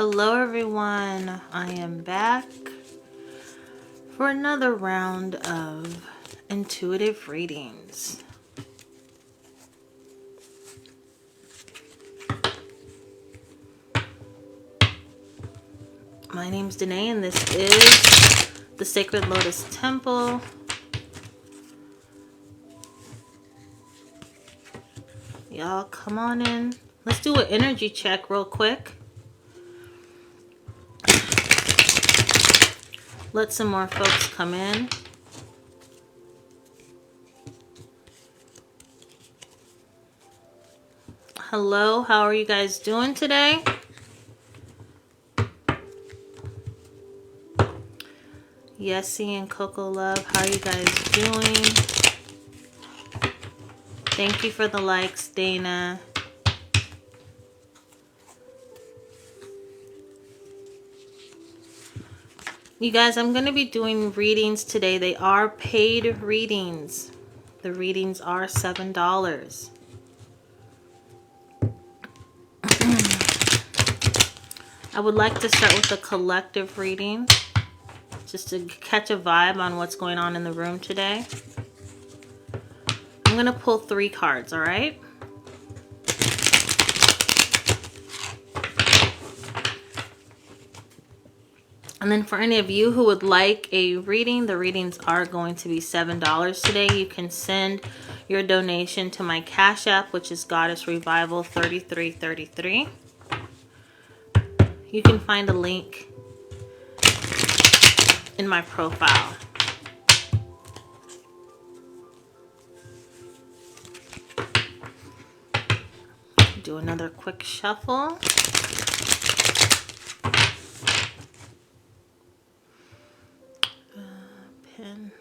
Hello everyone, I am back for another round of intuitive readings. My name's Danae and this is the Sacred Lotus Temple. Y'all come on in. Let's do an energy check real quick. Let some more folks come in. Hello, how are you guys doing today? Yessie and Coco Love, how are you guys doing? Thank you for the likes, Dana. You guys, I'm going to be doing readings today. They are paid readings. The readings are $7. I would like to start with a collective reading, just to catch a vibe on what's going on in the room today. I'm going to pull 3 cards, all right? And then for any of you who would like a reading, the readings are going to be $7 today. You can send your donation to my Cash App, which is Goddess Revival 3333. You can find a link in my profile. Do another quick shuffle. Pen.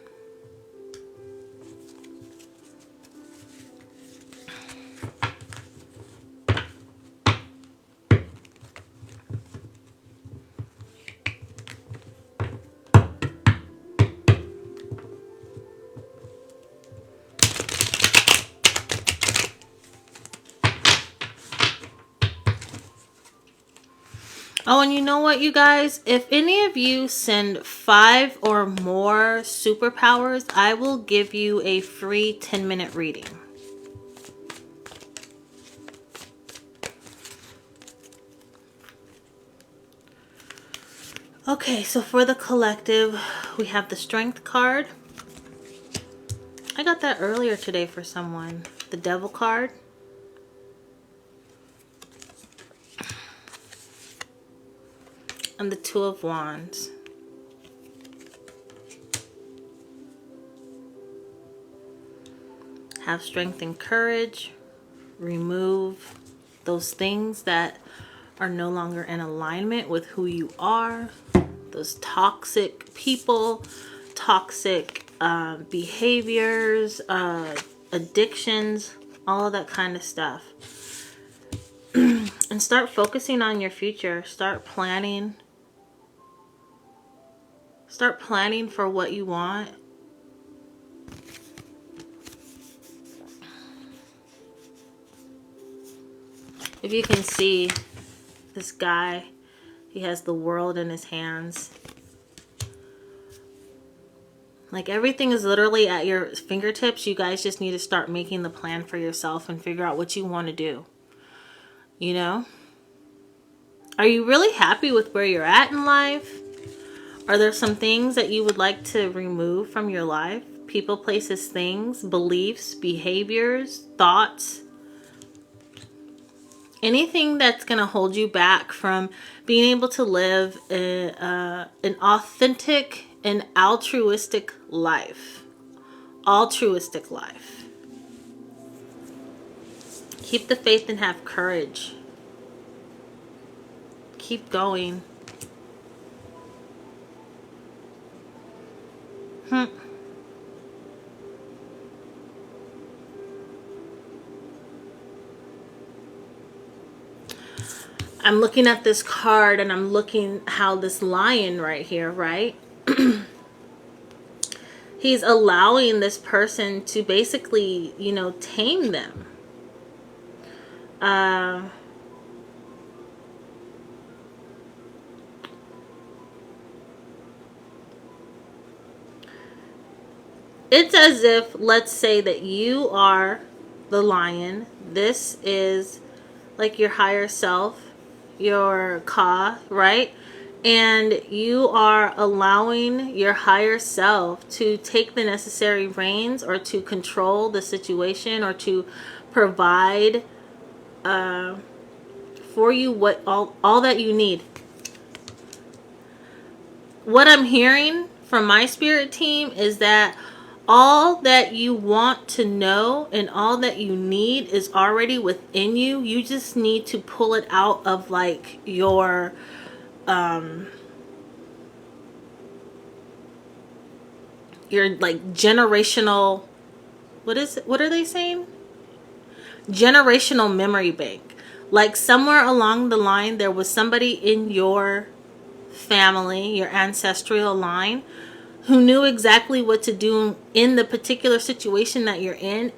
Oh, and you know what, you guys? If any of you send 5 or more superpowers, I will give you a free 10-minute reading. Okay, so for the collective, we have the Strength card. I got that earlier today for someone. The Devil card. And the Two of Wands. Have strength and courage. Remove those things that are no longer in alignment with who you are. Those toxic people, toxic behaviors, addictions, all of that kind of stuff. And start focusing on your future. Start planning. Start planning for what you want. If you can see this guy, he has the world in his hands. Like everything is literally at your fingertips. You guys just need to start making the plan for yourself and figure out what you want to do. You know? Are you really happy with where you're at in life? Are there some things that you would like to remove from your life? People, places, things, beliefs, behaviors, thoughts. Anything that's going to hold you back from being able to live an authentic and altruistic life. Altruistic life. Keep the faith and have courage. Keep going. I'm looking at this card and I'm looking how this lion right here, right? He's allowing this person to basically, you know, tame them. it's as if, let's say that you are the lion. This is like your higher self, your Ka, right? And you are allowing your higher self to take the necessary reins, or to control the situation, or to provide for you what all that you need. What I'm hearing from my spirit team is that all that you want to know and all that you need is already within you. You just need to pull it out of like your like generational, what are they saying? Generational memory bank. Like somewhere along the line there was somebody in your family, your ancestral line, who knew exactly what to do in the particular situation that you're in.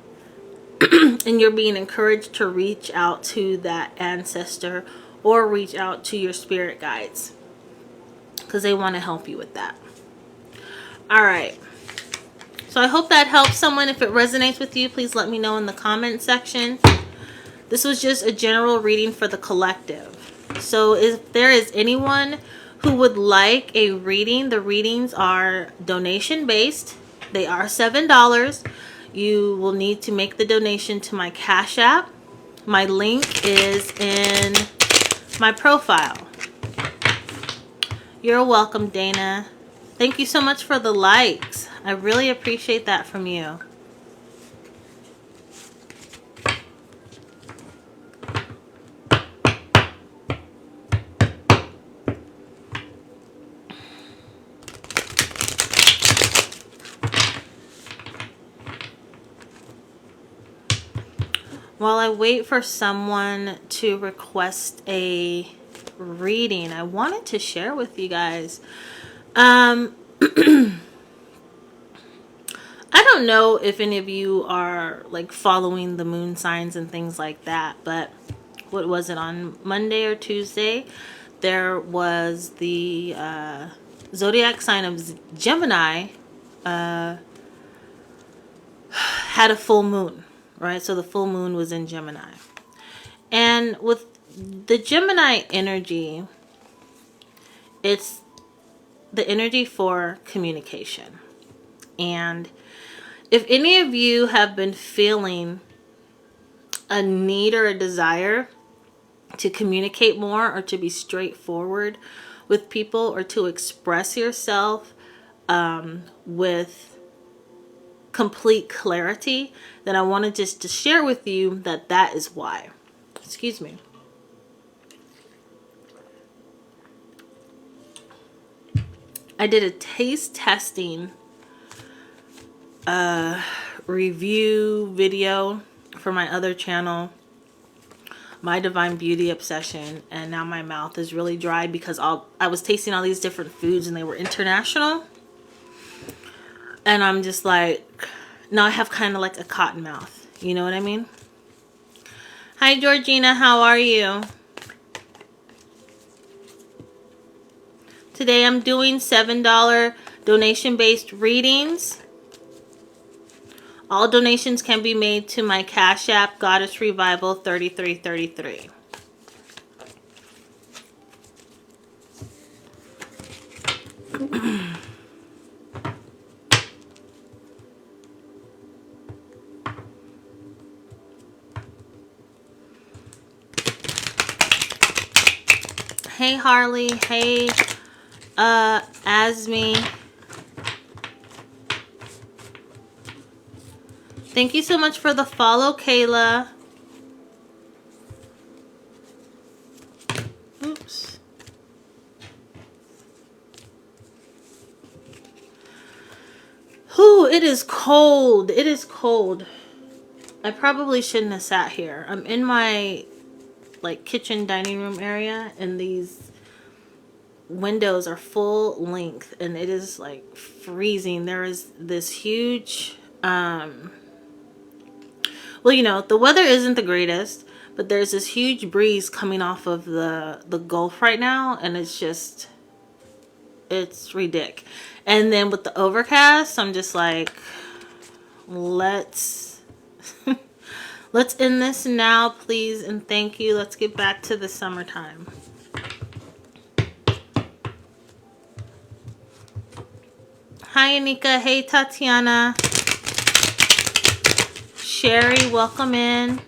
And you're being encouraged to reach out to that ancestor or reach out to your spirit guides, because they want to help you with that. All right. So I hope that helps someone. If it resonates with you, please let me know in the comment section. This was just a general reading for the collective. So if there is anyone who would like a reading, the readings are donation based. They are $7. You will need to make the donation to my Cash App. My link is in my profile. You're welcome, Dana. Thank you so much for the likes. I really appreciate that from you. While I wait for someone to request a reading, I wanted to share with you guys. I don't know if any of you are like following the moon signs and things like that, but what was it, on Monday or Tuesday? There was the zodiac sign of Gemini had a full moon. Right, so the full moon was in Gemini. And with the Gemini energy, it's the energy for communication. And if any of you have been feeling a need or a desire to communicate more, or to be straightforward with people, or to express yourself with complete clarity, then I wanted just to share with you that that is why. Excuse me. I did a taste testing review video for my other channel, My Divine Beauty Obsession, and now my mouth is really dry because I was tasting all these different foods and they were international. And I'm just like, now I have kind of like a cotton mouth. You know what I mean? Hi, Georgina. How are you? Today I'm doing $7 donation-based readings. All donations can be made to my Cash App, Goddess Revival 3333. Hey Harley, hey Asmi. Thank you so much for the follow, Kayla. Oops. Whew, it is cold. It is cold. I probably shouldn't have sat here. I'm in my like kitchen dining room area, and these windows are full length, and it is like freezing. There is this huge well, you know, the weather isn't the greatest, but there's this huge breeze coming off of the Gulf right now, and it's just, it's ridiculous. And then with the overcast, I'm just like, let's let's end this now, please, and thank you. Let's get back to the summertime. Hi, Anika. Hey, Tatiana. Sherry, welcome in.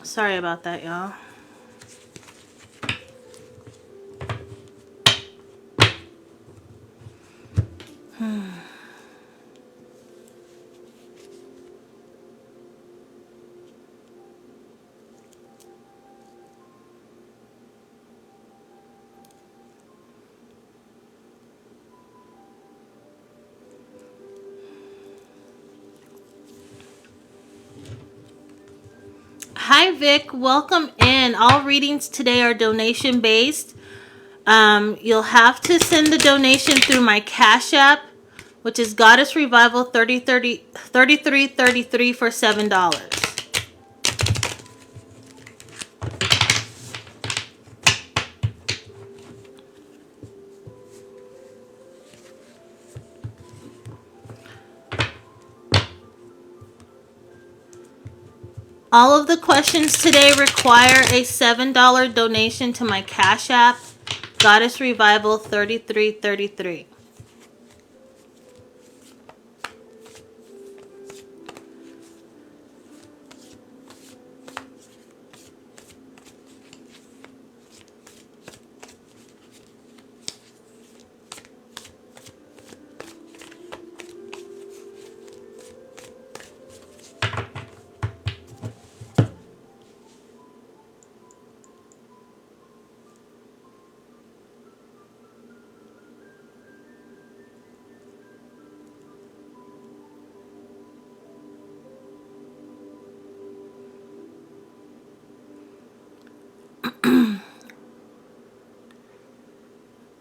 Sorry about that, y'all. Hi, Vic. Welcome in. All readings today are donation based. You'll have to send the donation through my Cash App, which is Goddess Revival 3333 for $7. All of the questions today require a $7 donation to my Cash App, Goddess Revival 3333.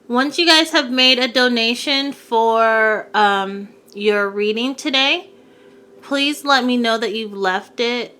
Once you guys have made a donation for your reading today, please let me know that you've left it.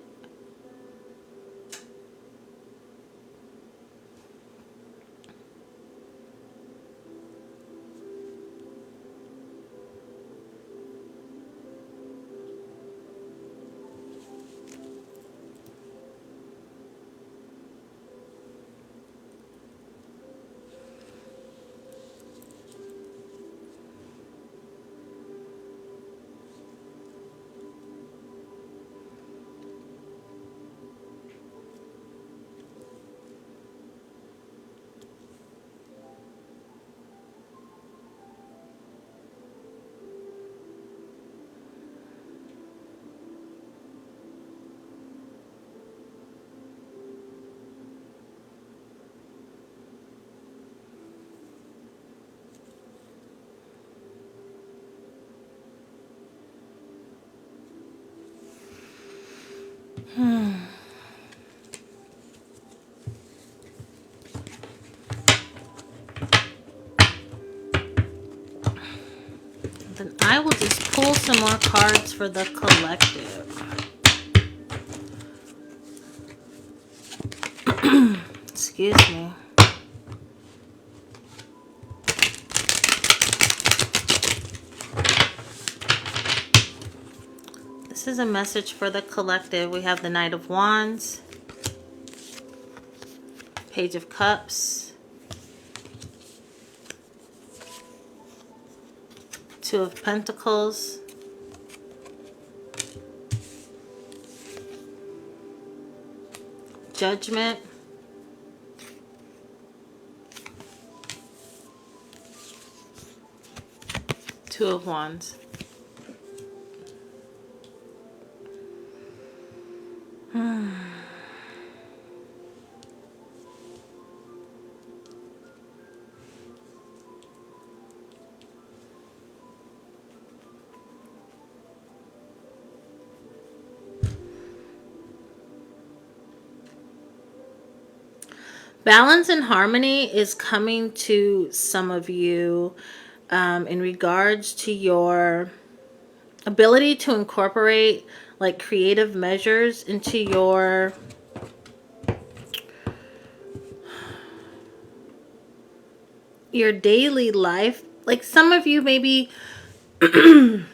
Then I will just pull some more cards for the collective. Excuse me. This is a message for the collective. We have the Knight of Wands, Page of Cups, Two of Pentacles, Judgment, Two of Wands. Balance and harmony is coming to some of you in regards to your ability to incorporate like creative measures into your your daily life, like some of you maybe, I'm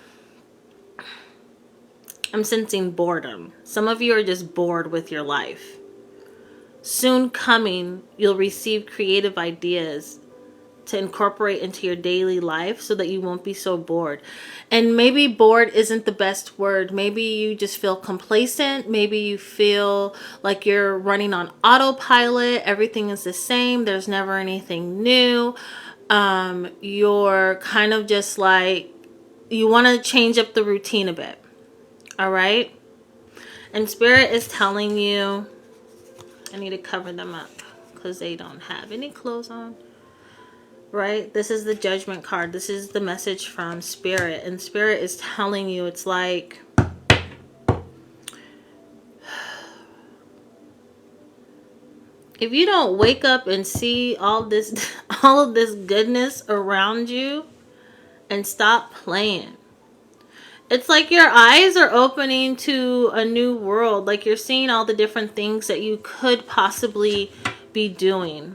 sensing boredom. Some of you are just bored with your life. Soon coming, you'll receive creative ideas to incorporate into your daily life so that you won't be so bored. And maybe bored isn't the best word. Maybe you just feel complacent. Maybe you feel like you're running on autopilot. Everything is the same. There's never anything new. You're kind of just like, you want to change up the routine a bit. All right? And Spirit is telling you, I need to cover them up because they don't have any clothes on. Right? This is the Judgment card. This is the message from Spirit. And Spirit is telling you, it's like, if you don't wake up and see all this, all of this goodness around you and stop playing. It's like your eyes are opening to a new world. Like you're seeing all the different things that you could possibly be doing.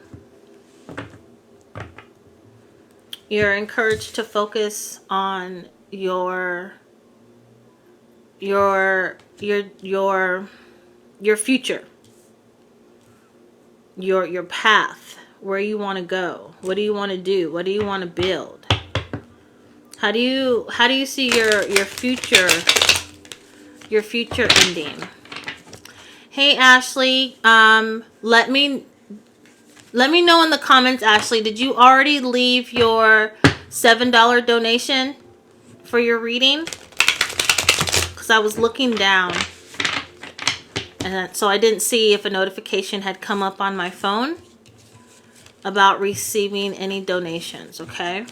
You're encouraged to focus on your future. Your path, where you want to go. What do you want to do? What do you want to build? How do you see your future ending? Hey Ashley, let me know in the comments, Ashley, did you already leave your $7 donation for your reading? Because I was looking down, and so I didn't see if a notification had come up on my phone about receiving any donations, okay?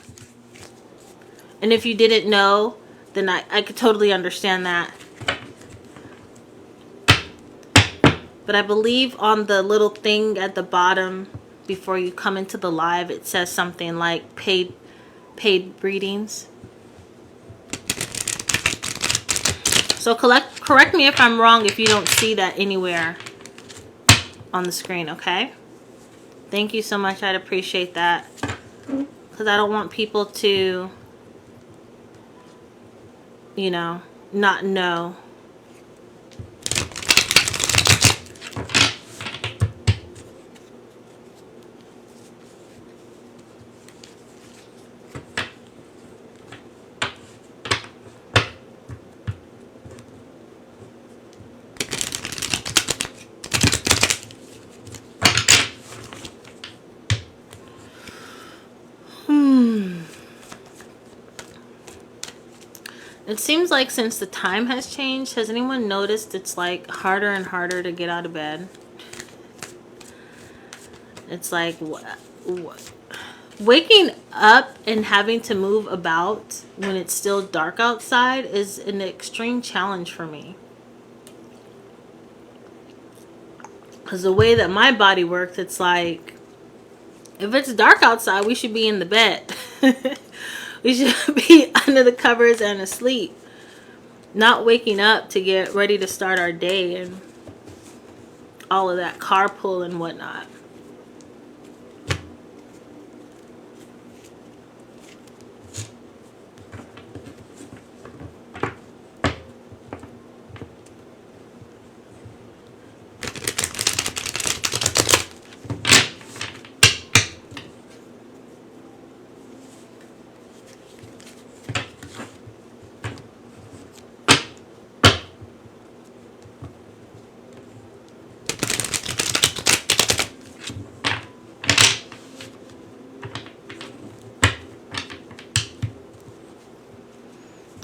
And if you didn't know, then I could totally understand that. But I believe on the little thing at the bottom before you come into the live, it says something like paid readings. So correct me if I'm wrong if you don't see that anywhere on the screen, okay? Thank you so much. I'd appreciate that. Because I don't want people to, you know, not know. It seems like since the time has changed, has anyone noticed it's like harder and harder to get out of bed? It's like waking up and having to move about when it's still dark outside is an extreme challenge for me. Because the way that my body works, it's like, if it's dark outside, we should be in the bed. We should be under the covers and asleep. Not waking up to get ready to start our day and all of that carpool and whatnot.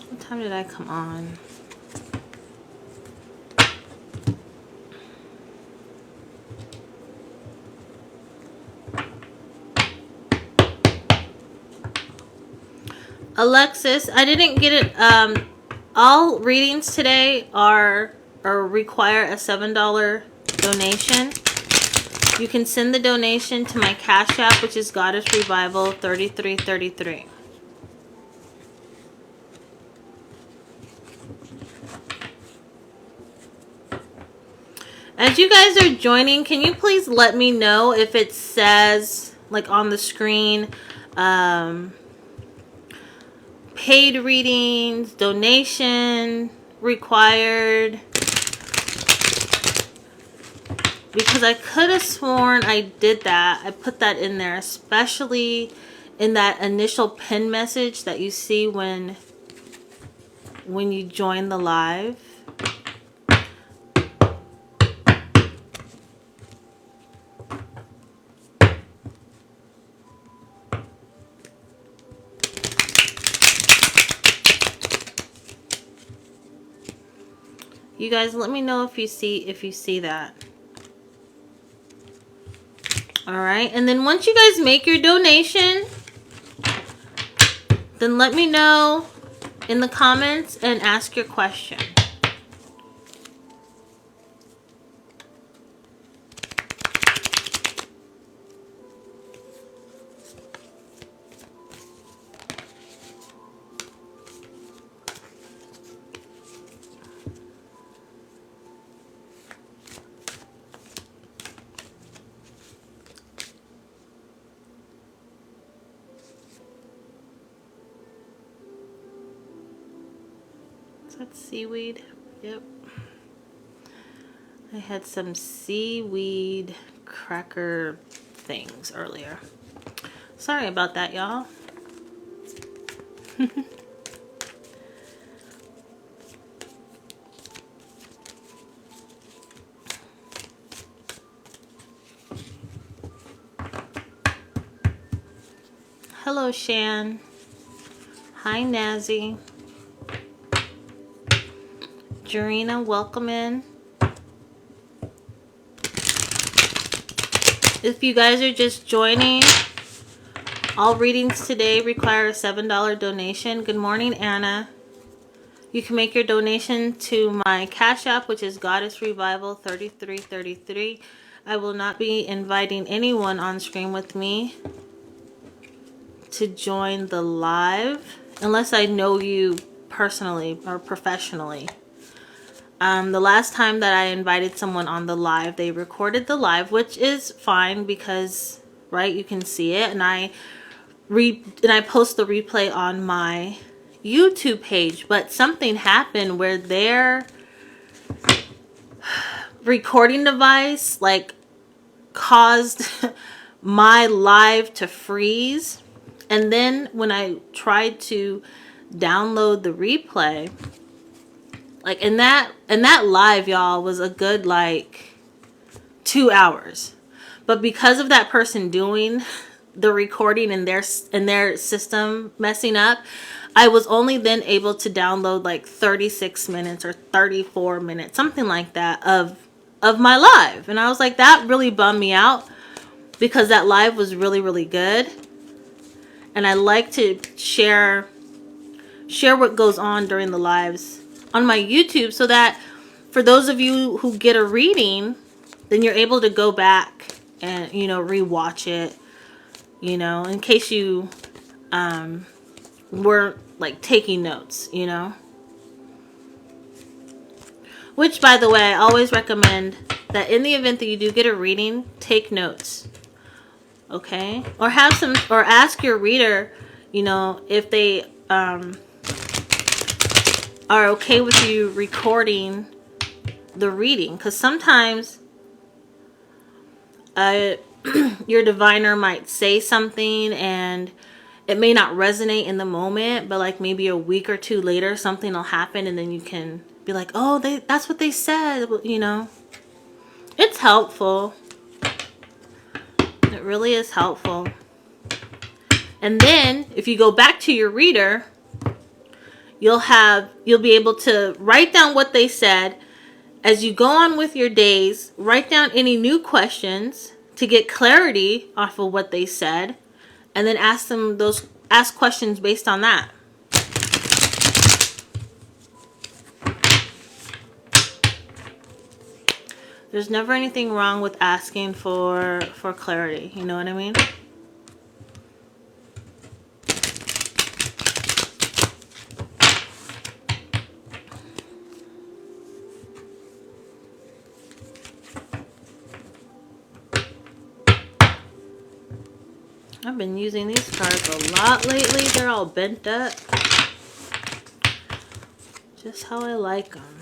What time did I come on? Alexis, I didn't get it. All readings today are require a $7 donation. You can send the donation to my Cash App, which is Goddess Revival 3333. As you guys are joining, can you please let me know if it says like on the screen. Paid readings, donation required. Because I could have sworn I did that. I put that in there, especially in that initial pin message that you see when you join the live. You guys, let me know if you see that. All right, and then once you guys make your donation, then let me know in the comments and ask your question. Is that seaweed? Yep. I had some seaweed cracker things earlier. Sorry about that, y'all. Hello, Shan. Hi, Nazi. Jarena, welcome in. If you guys are just joining, all readings today require a $7 donation. Good morning, Anna. You can make your donation to my Cash App, which is Goddess Revival 3333. I will not be inviting anyone on screen with me to join the live unless I know you personally or professionally. The last time that I invited someone on the live, they recorded the live, which is fine because, right, you can see it, and I post the replay on my YouTube page. But something happened where their recording device like caused my live to freeze, and then when I tried to download the replay, like in that live, y'all, was a good like 2 hours. But because of that person doing the recording and their system messing up, I was only then able to download like 36 minutes or 34 minutes, something like that, of my live. And I was like, that really bummed me out because that live was really, really good. And I like to share what goes on during the lives on my YouTube, so that for those of you who get a reading, then you're able to go back and, you know, rewatch it, you know, in case you weren't like taking notes, you know. Which, by the way, I always recommend that in the event that you do get a reading, take notes. Okay? Or ask your reader, you know, if they are okay with you recording the reading, because sometimes your diviner might say something and it may not resonate in the moment, but like maybe a week or two later something will happen and then you can be like, oh, that's what they said, you know. It's helpful. It really is helpful. And then if you go back to your reader, you'll be able to write down what they said. As you go on with your days, write down any new questions to get clarity off of what they said, and then ask questions based on that. There's never anything wrong with asking for clarity, you know what I mean? I've been using these cards a lot lately. They're all bent up. Just how I like them.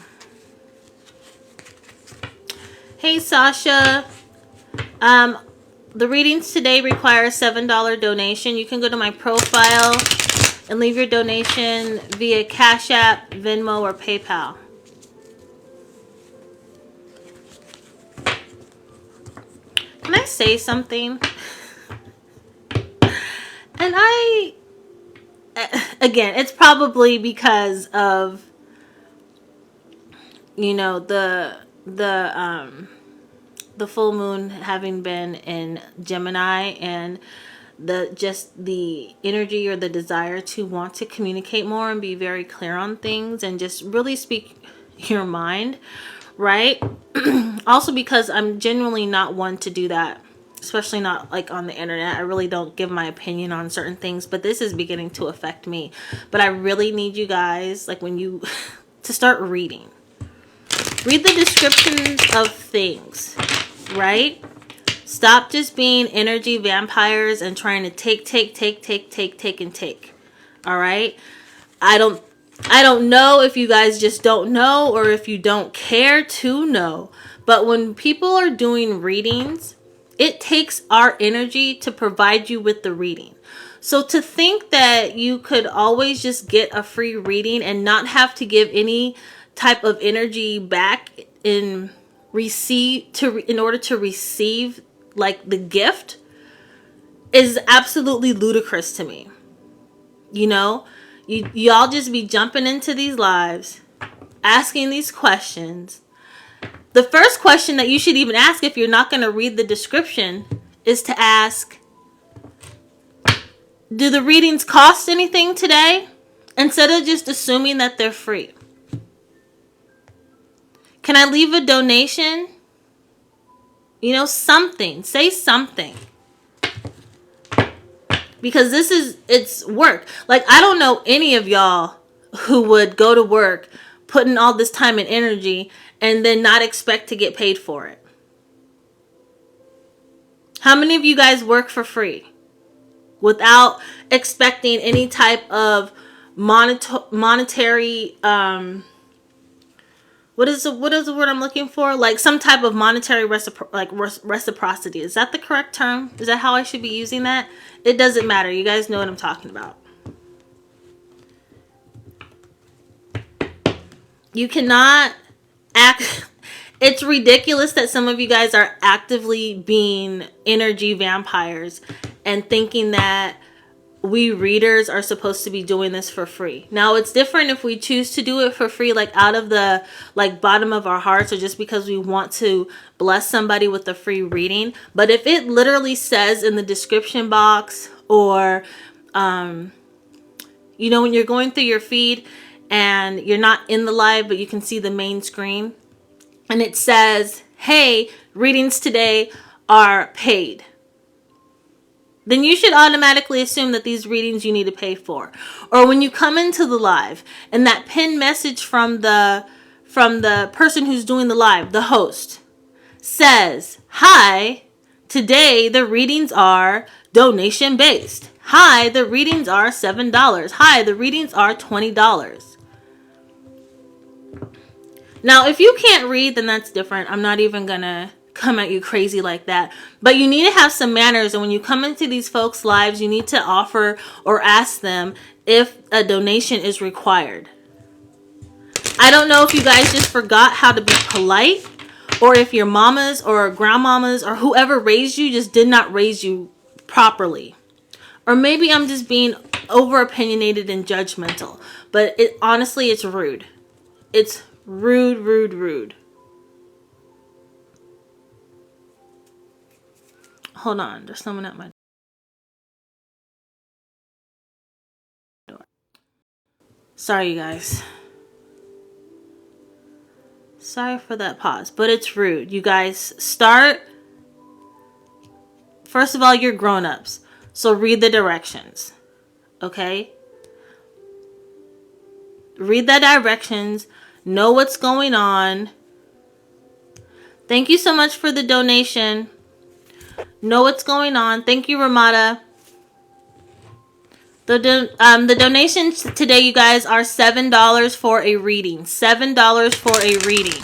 Hey, Sasha. The readings today require a $7 donation. You can go to my profile and leave your donation via Cash App, Venmo, or PayPal. Can I say something? And again, it's probably because of, you know, the full moon having been in Gemini, and the energy or the desire to want to communicate more and be very clear on things and just really speak your mind, right? Also because I'm genuinely not one to do that, especially not like on the internet. I really don't give my opinion on certain things, but this is beginning to affect me. But I really need you guys, like, when you to start reading. Read the descriptions of things, right? Stop just being energy vampires and trying to take. All right? I don't know if you guys just don't know or if you don't care to know. But when people are doing readings, it takes our energy to provide you with the reading. So to think that you could always just get a free reading and not have to give any type of energy back in order to receive like the gift is absolutely ludicrous to me. You know, y'all just be jumping into these lives, asking these questions. The first question that you should even ask if you're not going to read the description is to ask, do the readings cost anything today? Instead of just assuming that they're free. Can I leave a donation? You know, something. Say something. Because it's work. Like, I don't know any of y'all who would go to work, put in all this time and energy, and then not expect to get paid for it. How many of you guys work for free without expecting any type of monetary, what is the word I'm looking for? Like some type of monetary reciprocity. Is that the correct term? Is that how I should be using that? It doesn't matter. You guys know what I'm talking about. You cannot act. It's ridiculous that some of you guys are actively being energy vampires and thinking that we readers are supposed to be doing this for free. Now, it's different if we choose to do it for free, like out of the bottom of our hearts, or just because we want to bless somebody with a free reading. But if it literally says in the description box, or you know, when you're going through your feed and you're not in the live, but you can see the main screen, and it says, hey, readings today are paid, then you should automatically assume that these readings you need to pay for. Or when you come into the live and that pinned message from the person who's doing the live, the host, says, hi, today the readings are donation based. Hi, the readings are $7. Hi, the readings are $20. Now, if you can't read, then that's different. I'm not even gonna come at you crazy like that, but you need to have some manners, and when you come into these folks' lives, you need to offer or ask them if a donation is required. I don't know if you guys just forgot how to be polite, or if your mamas or grandmamas or whoever raised you just did not raise you properly, or maybe I'm just being over opinionated and judgmental, but honestly, it's rude. It's rude. Hold on, there's someone at my door. Sorry, you guys. Sorry for that pause, but it's rude. You guys start. First of all, you're grown-ups, so read the directions, okay? Read the directions. Know what's going on. Thank you so much for the donation. Know what's going on. Thank you, Ramada. The donations today, you guys, are $7 for a reading. $7 for a reading.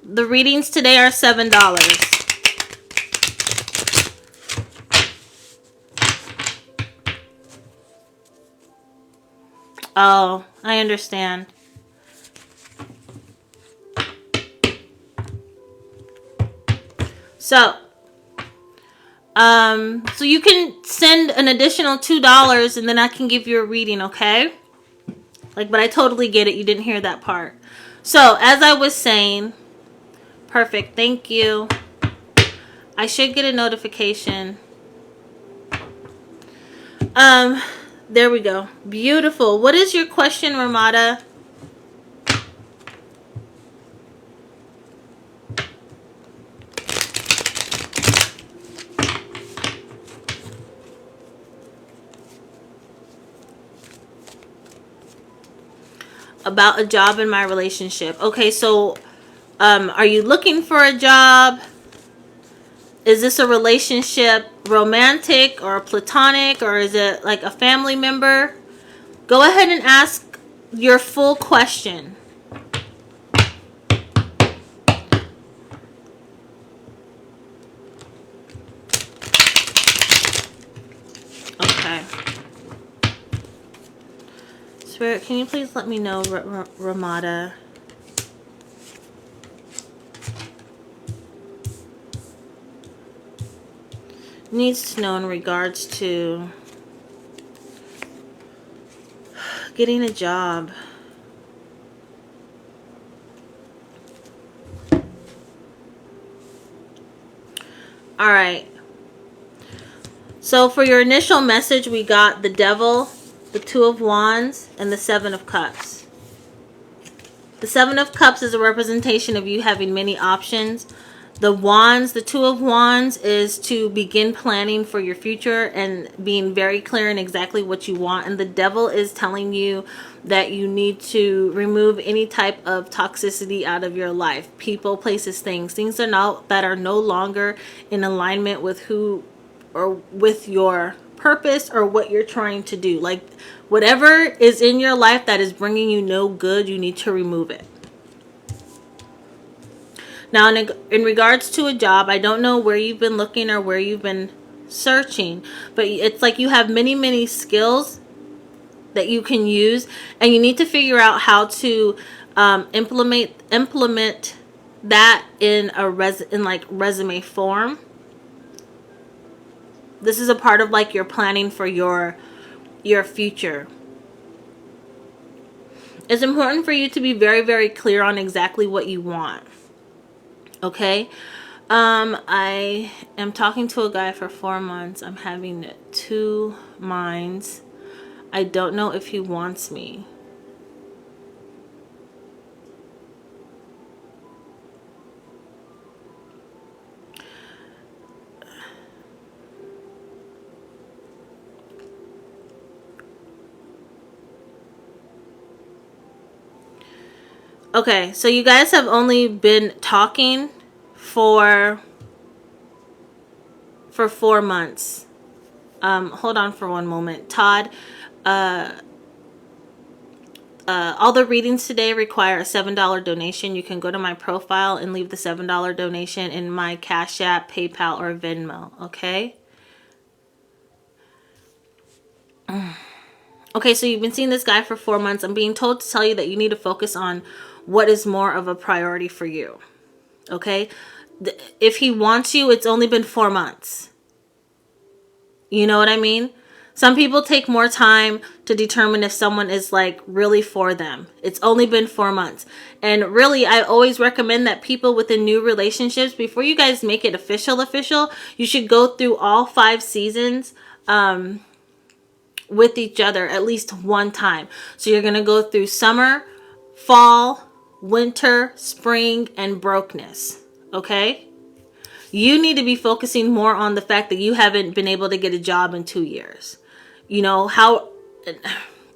The readings today are $7. Oh, I understand. So you can send an additional $2 and then I can give you a reading, okay? Like, but I totally get it. You didn't hear that part. So, as I was saying, perfect. Thank you. I should get a notification. There we go. Beautiful. What is your question, Ramada? About a job in my relationship. Okay, so are you looking for a job? Is this a relationship romantic or platonic, or is it like a family member? Go ahead and ask your full question. Okay. Spirit, can you please let me know, Ramada? Needs to know in regards to getting a job. All right. So for your initial message, we got the Devil, the Two of Wands, and the Seven of Cups. The Seven of Cups is a representation of you having many options. The Wands, the Two of Wands, is to begin planning for your future and being very clear in exactly what you want. And the Devil is telling you that you need to remove any type of toxicity out of your life. People, places, things that are no longer in alignment with who or with your purpose or what you're trying to do. Like, whatever is in your life that is bringing you no good, you need to remove it. Now, in regards to a job, I don't know where you've been looking or where you've been searching, but it's like you have many, many skills that you can use, and you need to figure out how to implement that in resume form. This is a part of like your planning for your future. It's important for you to be very, very clear on exactly what you want. Okay. I am talking to a guy for 4 months. I'm having 2 minds. I don't know if he wants me. Okay, so you guys have only been talking for 4 months. Hold on for one moment. Todd, all the readings today require a $7 donation. You can go to my profile and leave the $7 donation in my Cash App, PayPal, or Venmo, okay? Okay, so you've been seeing this guy for 4 months. I'm being told to tell you that you need to focus on what is more of a priority for you. Okay? If he wants you, it's only been 4 months. You know what I mean? Some people take more time to determine if someone is like really for them. It's only been 4 months. And really, I always recommend that people within new relationships, before you guys make it official, you should go through all 5 seasons with each other at least one time. So you're going to go through summer, fall, winter, spring, and brokenness. Okay? You need to be focusing more on the fact that you haven't been able to get a job in 2 years. You know,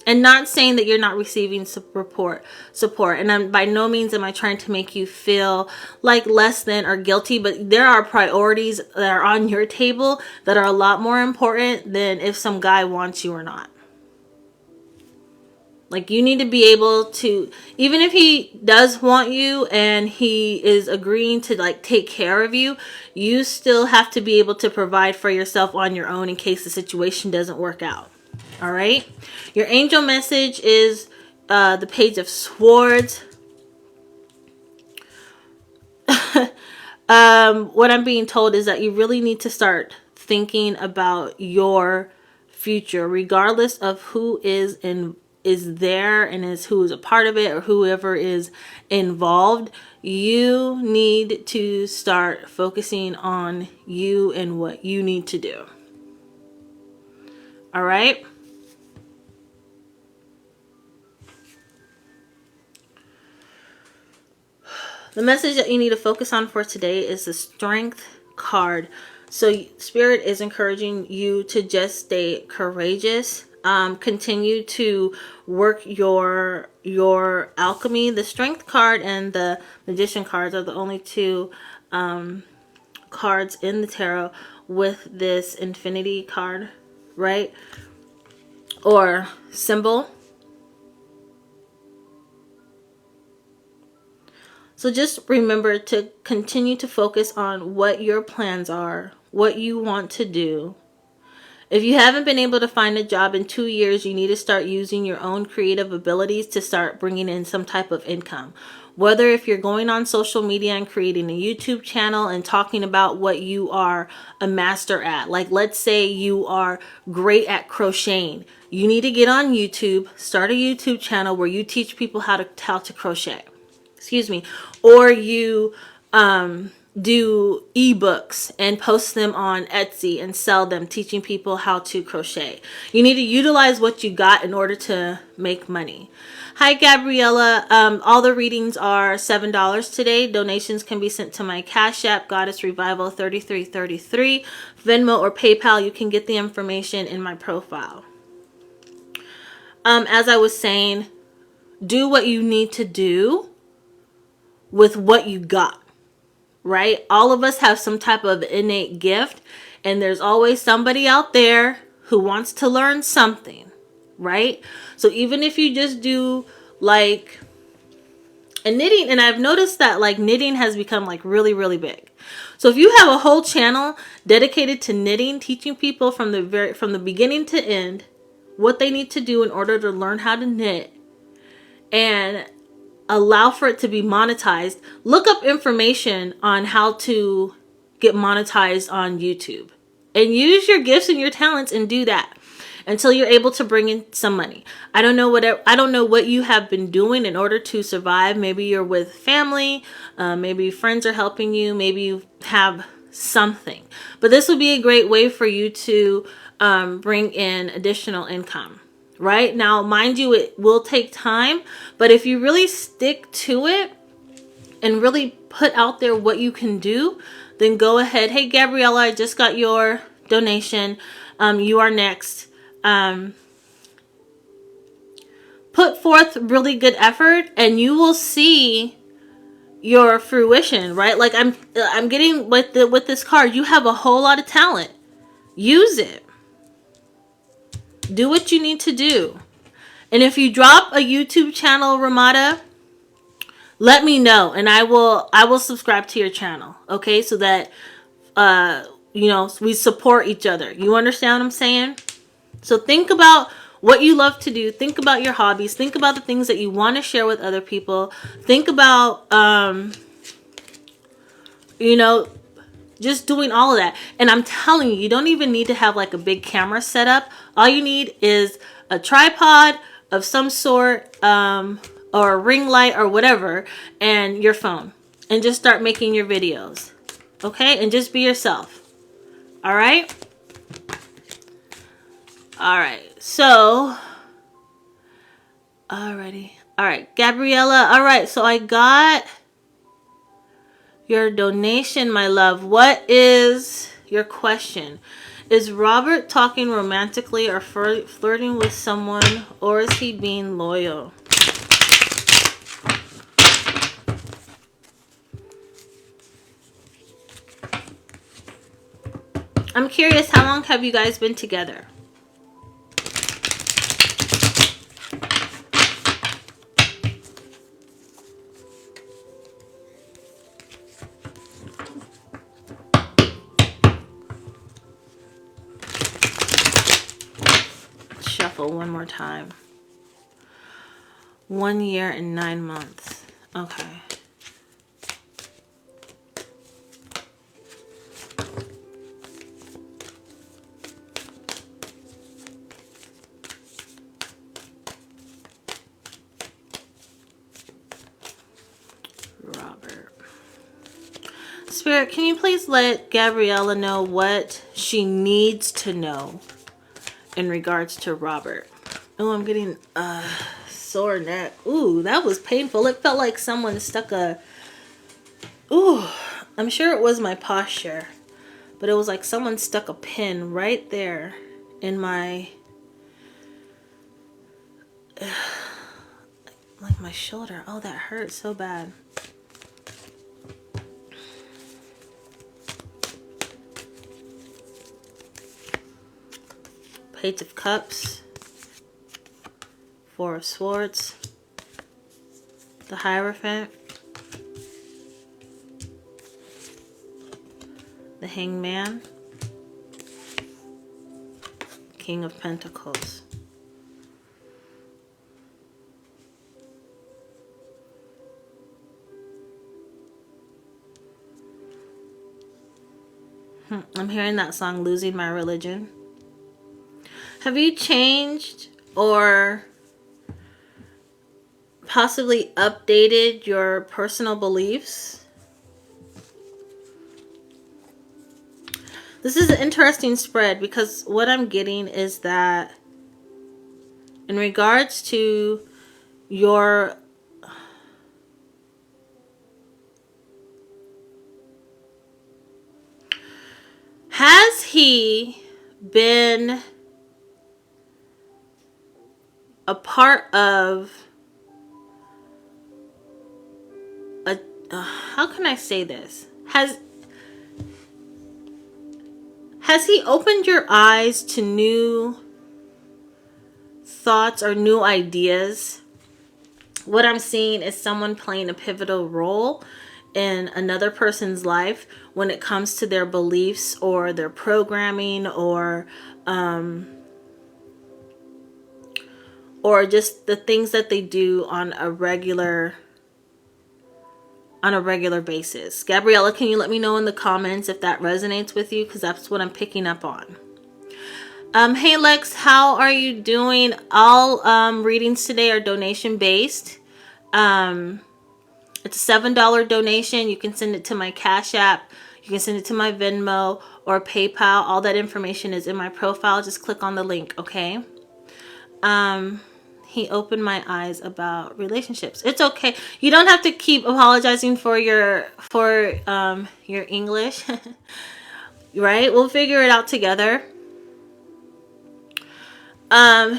And not saying that you're not receiving support. And by no means am I trying to make you feel like less than or guilty, but there are priorities that are on your table that are a lot more important than if some guy wants you or not. Like, you need to be able to, even if he does want you and he is agreeing to like take care of you, you still have to be able to provide for yourself on your own in case the situation doesn't work out. All right. Your angel message is the Page of Swords. What I'm being told is that you really need to start thinking about your future, regardless of who is there and who is a part of it or whoever is involved. You need to start focusing on you and what you need to do. All right. The message that you need to focus on for today is the Strength card. So Spirit is encouraging you to just stay courageous. Continue to work your alchemy. The Strength card and the Magician cards are the only two cards in the tarot with this infinity card, right? Or symbol. So just remember to continue to focus on what your plans are, what you want to do. If you haven't been able to find a job in 2 years, you need to start using your own creative abilities to start bringing in some type of income. Whether if you're going on social media and creating a YouTube channel and talking about what you are a master at. Like, let's say you are great at crocheting. You need to get on YouTube, start a YouTube channel where you teach people how to crochet. Excuse me. Or you do ebooks and post them on Etsy and sell them, teaching people how to crochet. You need to utilize what you got in order to make money. Hi, Gabriella. All the readings are $7 today. Donations can be sent to my Cash App, Goddess Revival 3333, Venmo or PayPal. You can get the information in my profile. As I was saying, do what you need to do with what you got, right? All of us have some type of innate gift, and there's always somebody out there who wants to learn something, right? So even if you just do like a knitting, and I've noticed that like knitting has become like really, really big. So if you have a whole channel dedicated to knitting, teaching people from the beginning to end what they need to do in order to learn how to knit and allow for it to be monetized, look up information on how to get monetized on YouTube and use your gifts and your talents and do that until you're able to bring in some money. I don't know what you have been doing in order to survive. Maybe you're with family, maybe friends are helping you, maybe you have something, but this would be a great way for you to bring in additional income. Right now, mind you, it will take time, but if you really stick to it and really put out there what you can do, then go ahead. Hey, Gabriella, I just got your donation. You are next. Put forth really good effort and you will see your fruition, right? Like I'm getting with this card, you have a whole lot of talent. Use it. Do what you need to do. And if you drop a YouTube channel, Ramada, let me know and I will subscribe to your channel. Okay? So that we support each other. You understand what I'm saying? So think about what you love to do. Think about your hobbies. Think about the things that you want to share with other people. Think about just doing all of that. And I'm telling you, you don't even need to have like a big camera set up. All you need is a tripod of some sort, or a ring light or whatever, and your phone. And just start making your videos. Okay? And just be yourself. Alright? Alright. So, alrighty. Alright, Gabriella. Alright, so I got your donation, my love. What is your question? Is Robert talking romantically or flirting with someone, or is he being loyal? I'm curious, how long have you guys been together? Shuffle one more time. 1 year and 9 months. Okay. Robert. Spirit, can you please let Gabriella know what she needs to know in regards to Robert? Oh, I'm getting a sore neck. Ooh, that was painful. It felt like someone stuck a... Ooh, I'm sure it was my posture. But it was like someone stuck a pin right there in my... like my shoulder. Oh, that hurt so bad. Page of Cups. 4 of Swords. The Hierophant. The Hangman. King of Pentacles. I'm hearing that song, Losing My Religion. Have you changed or possibly updated your personal beliefs? This is an interesting spread because what I'm getting is that in regards to your has he been a part of a how can I say this? Has he opened your eyes to new thoughts or new ideas? What I'm seeing is someone playing a pivotal role in another person's life when it comes to their beliefs or their programming or just the things that they do on a regular basis. Gabriella, can you let me know in the comments if that resonates with you? Because that's what I'm picking up on. Hey Lex, how are you doing? All readings today are donation based. It's a $7 donation. You can send it to my Cash App. You can send it to my Venmo or PayPal. All that information is in my profile. Just click on the link, okay? He opened my eyes about relationships. It's okay. You don't have to keep apologizing for your English. Right? We'll figure it out together.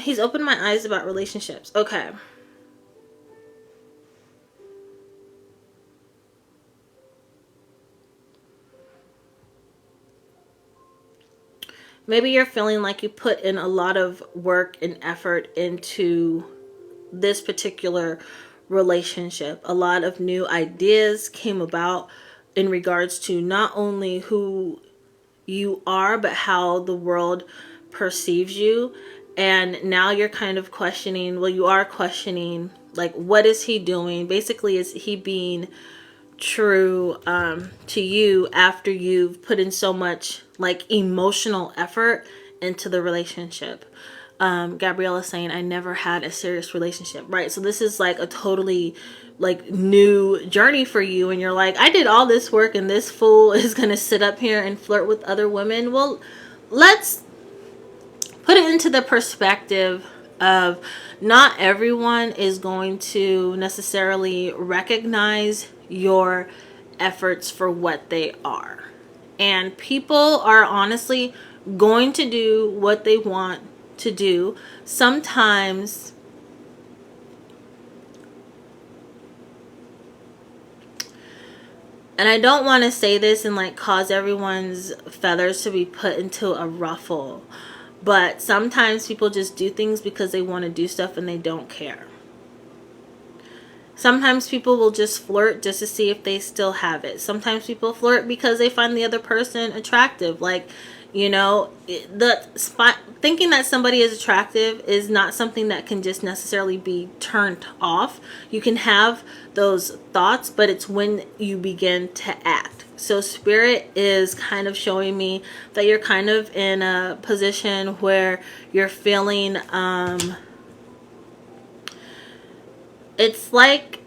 He's opened my eyes about relationships. Okay. Maybe you're feeling like you put in a lot of work and effort into this particular relationship. A lot of new ideas came about in regards to not only who you are, but how the world perceives you. And now you're kind of questioning, well, you are questioning, like, what is he doing? Basically, is he being true to you after you've put in so much like emotional effort into the relationship? Gabriella saying, I never had a serious relationship, right? So this is like a totally like new journey for you, and you're like, I did all this work and this fool is gonna sit up here and flirt with other women. Well, let's put it into the perspective of not everyone is going to necessarily recognize your efforts for what they are. And people are honestly going to do what they want to do. Sometimes and I don't want to say this and like cause everyone's feathers to be put into a ruffle, but sometimes people just do things because they want to do stuff and they don't care. Sometimes people will just flirt just to see if they still have it. Sometimes people flirt because they find the other person attractive. Like, you know, thinking that somebody is attractive is not something that can just necessarily be turned off. You can have those thoughts, but it's when you begin to act. So Spirit is kind of showing me that you're kind of in a position where you're feeling, it's like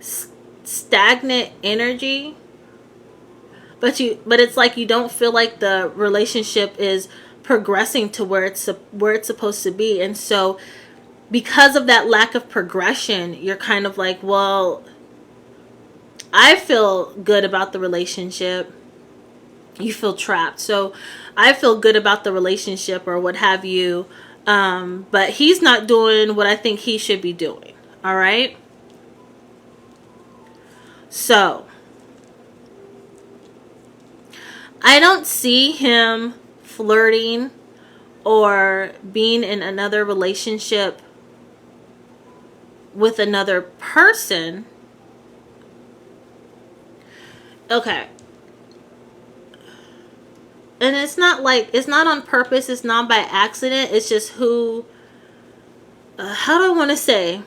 stagnant energy, but it's like you don't feel like the relationship is progressing to where it's supposed to be. And so because of that lack of progression, you're kind of like, well, I feel good about the relationship. You feel trapped. So I feel good about the relationship or what have you, but he's not doing what I think he should be doing. All right. So I don't see him flirting or being in another relationship with another person. Okay. And it's not on purpose. It's not by accident. It's just how do I want to say?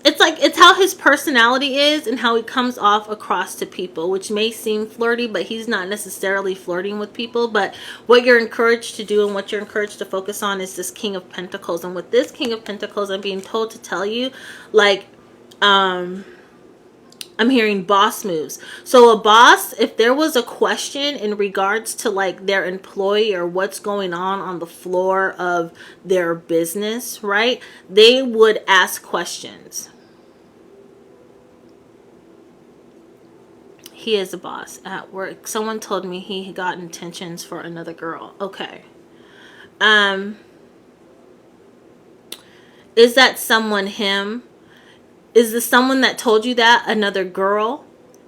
It's how his personality is and how he comes off across to people, which may seem flirty, but he's not necessarily flirting with people. But what you're encouraged to do and what you're encouraged to focus on is this King of Pentacles. And with this King of Pentacles, I'm being told to tell you, like, I'm hearing boss moves. So a boss, if there was a question in regards to like their employee or what's going on the floor of their business, right? They would ask questions. He is a boss at work. Someone told me he got intentions for another girl. Okay. Is that someone him? Is the someone that told you that another girl?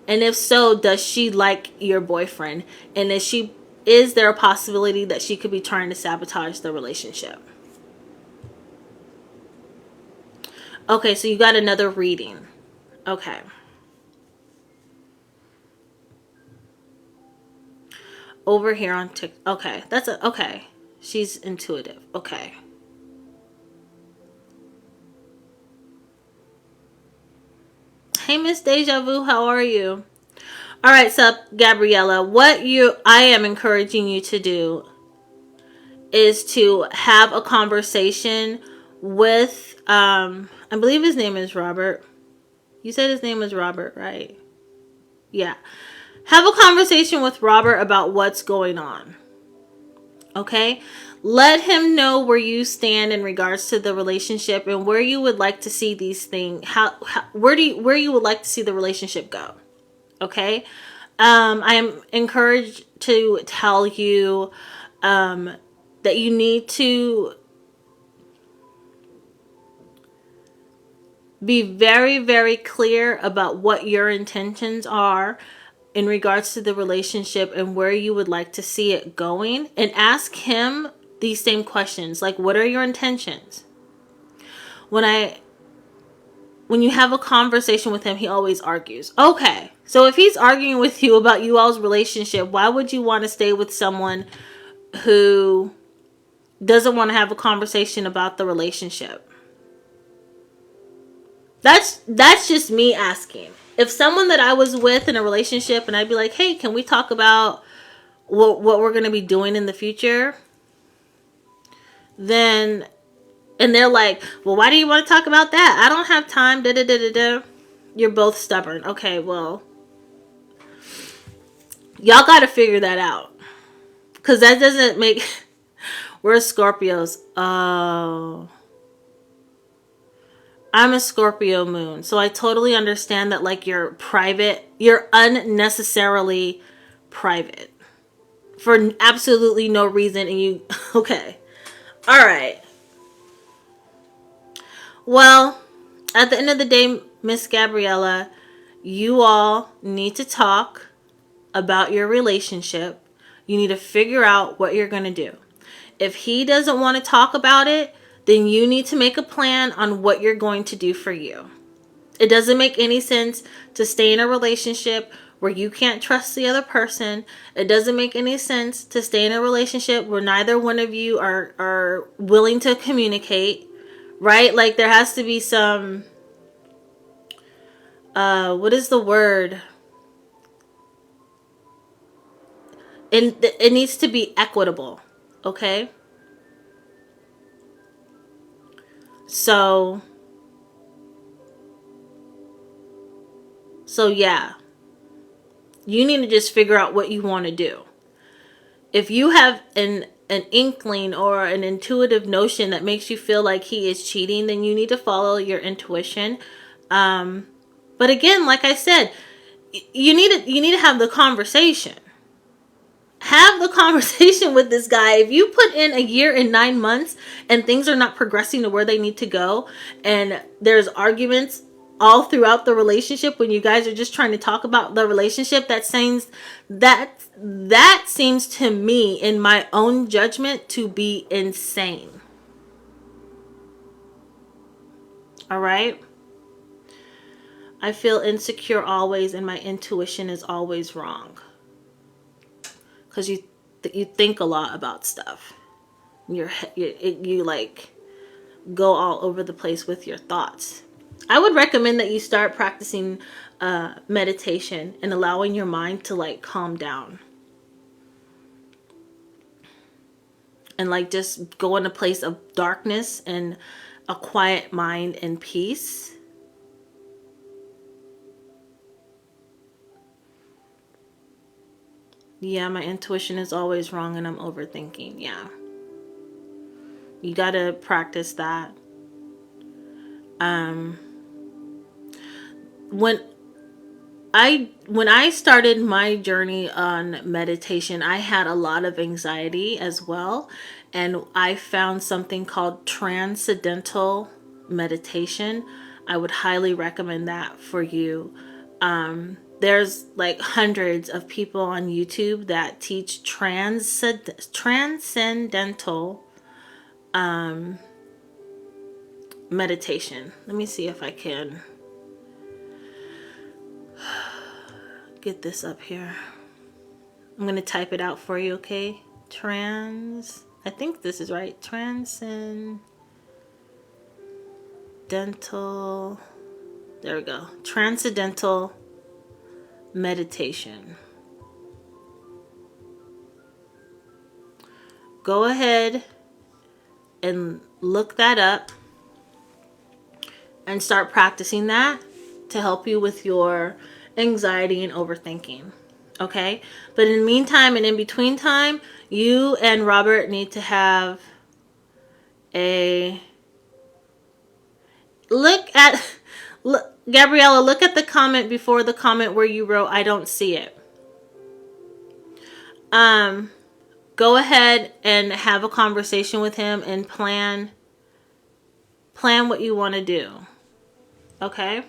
And if so, does she like your boyfriend? And is there a possibility that she could be trying to sabotage the relationship? Okay, so you got another reading. Okay. Over here on TikTok. Okay, okay. She's intuitive. Okay. Hey, Miss Deja Vu, how are you? All right, so Gabriella, I am encouraging you to do is to have a conversation with, I believe his name is Robert. You said his name was Robert, right? Yeah. Have a conversation with Robert about what's going on. Okay? Let him know where you stand in regards to the relationship and where you would like to see these things. Where you would like to see the relationship go. Okay? I am encouraged to tell you that you need to be very, very clear about what your intentions are in regards to the relationship and where you would like to see it going, and ask him these same questions. Like, what are your intentions? When you have a conversation with him, he always argues. Okay, so if he's arguing with you about you all's relationship, why would you want to stay with someone who doesn't want to have a conversation about the relationship? That's just me asking. If someone that I was with in a relationship and I'd be like, hey, can we talk about what we're going to be doing in the future? Then, and they're like, well, why do you want to talk about that? I don't have time. Da da da da da. You're both stubborn. Okay, well, y'all got to figure that out. Because that doesn't make... We're Scorpios. Oh... I'm a Scorpio moon, so I totally understand that, like, you're unnecessarily private for absolutely no reason, and you okay. All right. Well, at the end of the day, Miss Gabriella, you all need to talk about your relationship. You need to figure out what you're going to do. If he doesn't want to talk about it, then you need to make a plan on what you're going to do for you. It doesn't make any sense to stay in a relationship where you can't trust the other person. It doesn't make any sense to stay in a relationship where neither one of you are willing to communicate, right? Like there has to be some, what is the word? It needs to be equitable, okay? So yeah, you need to just figure out what you want to do. If you have an inkling or an intuitive notion that makes you feel like he is cheating, then you need to follow your intuition. But again, like I said, you need to have the conversation. Have the conversation with this guy. If you put in a year and 9 months and things are not progressing to where they need to go, and there's arguments all throughout the relationship when you guys are just trying to talk about the relationship, that seems to me, in my own judgment, to be insane. All right? I feel insecure always, and my intuition is always wrong. Because you think a lot about stuff. You like go all over the place with your thoughts. I would recommend that you start practicing meditation and allowing your mind to like calm down. And like just go in a place of darkness and a quiet mind and peace. Yeah, my intuition is always wrong and I'm overthinking. Yeah. You gotta practice that. When I started my journey on meditation, I had a lot of anxiety as well. And I found something called transcendental meditation. I would highly recommend that for you. There's like hundreds of people on YouTube that teach transcendental meditation. Let me see if I can get this up here. I'm going to type it out for you, okay? I think this is right. Transcendental. There we go. Transcendental meditation. Go ahead and look that up and start practicing that to help you with your anxiety and overthinking. Okay? But in the meantime and in between time, you and Robert need to have a Gabriella, look at the comment before the comment where you wrote, I don't see it. Go ahead and have a conversation with him and plan what you want to do. Okay?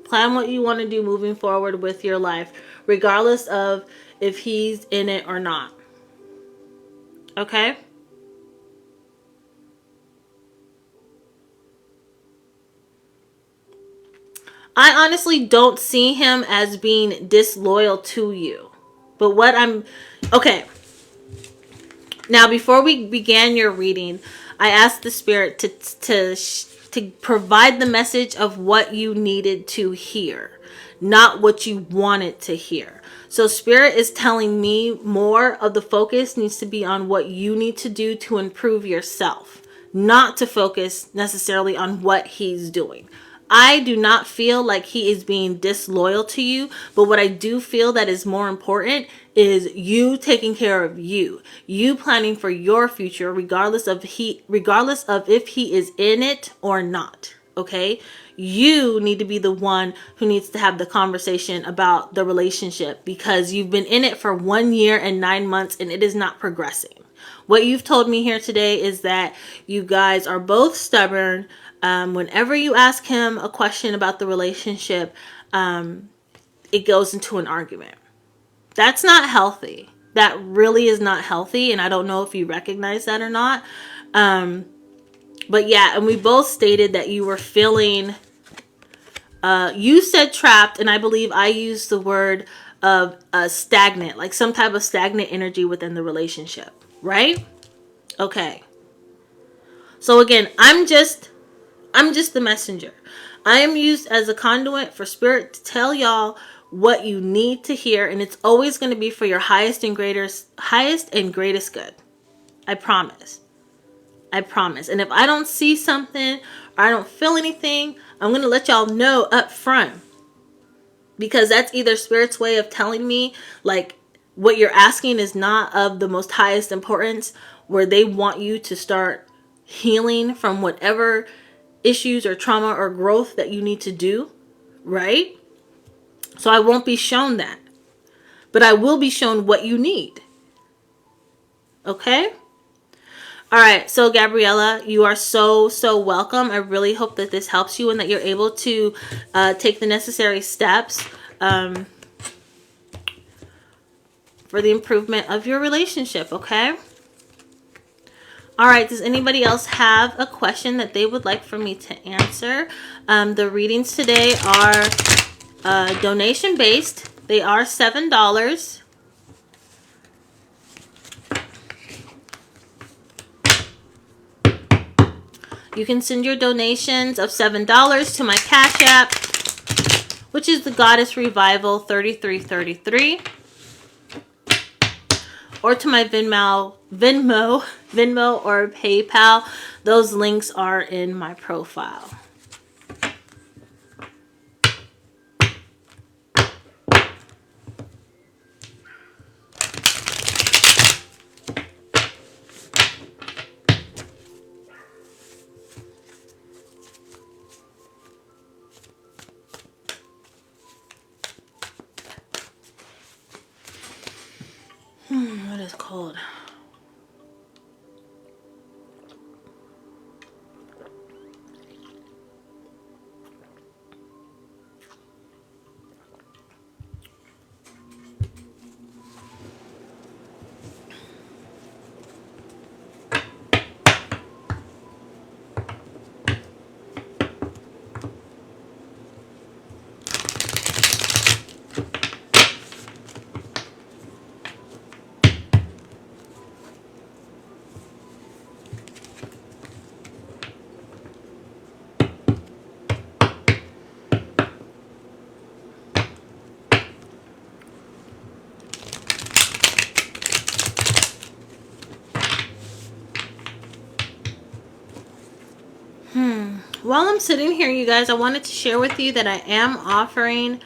Plan what you want to do moving forward with your life, regardless of if he's in it or not. Okay? I honestly don't see him as being disloyal to you. But okay. Now, before we began your reading, I asked the spirit to provide the message of what you needed to hear, not what you wanted to hear. So spirit is telling me more of the focus needs to be on what you need to do to improve yourself, not to focus necessarily on what he's doing. I do not feel like he is being disloyal to you, but what I do feel that is more important is you taking care of you planning for your future, regardless of if he is in it or not. okay? You need to be the one who needs to have the conversation about the relationship, because you've been in it for 1 year and 9 months and it is not progressing. What you've told me here today is that you guys are both stubborn. Whenever you ask him a question about the relationship, it goes into an argument. That's not healthy. That really is not healthy. And I don't know if you recognize that or not. But yeah, and we both stated that you were feeling, you said trapped, and I believe I used the word of stagnant, like some type of stagnant energy within the relationship, right? Okay. So again, I'm just the messenger. I am used as a conduit for spirit to tell y'all what you need to hear, and it's always going to be for your highest and greatest good. I promise. I promise. And if I don't see something or I don't feel anything, I'm going to let y'all know up front. Because that's either Spirit's way of telling me, like, what you're asking is not of the most highest importance, where they want you to start healing from whatever issues or trauma or growth that you need to do, right? So I won't be shown that. But I will be shown what you need. Okay? All right, so Gabriella, you are so welcome. I really hope that this helps you and that you're able to take the necessary steps for the improvement of your relationship, okay? All right, does anybody else have a question that they would like for me to answer? The readings today are donation-based. They are $7. You can send your donations of $7 to my Cash App, which is the Goddess Revival 3333, or to my Venmo or PayPal. Those links are in my profile. What is cold? While I'm sitting here, you guys, I wanted to share with you that I am offering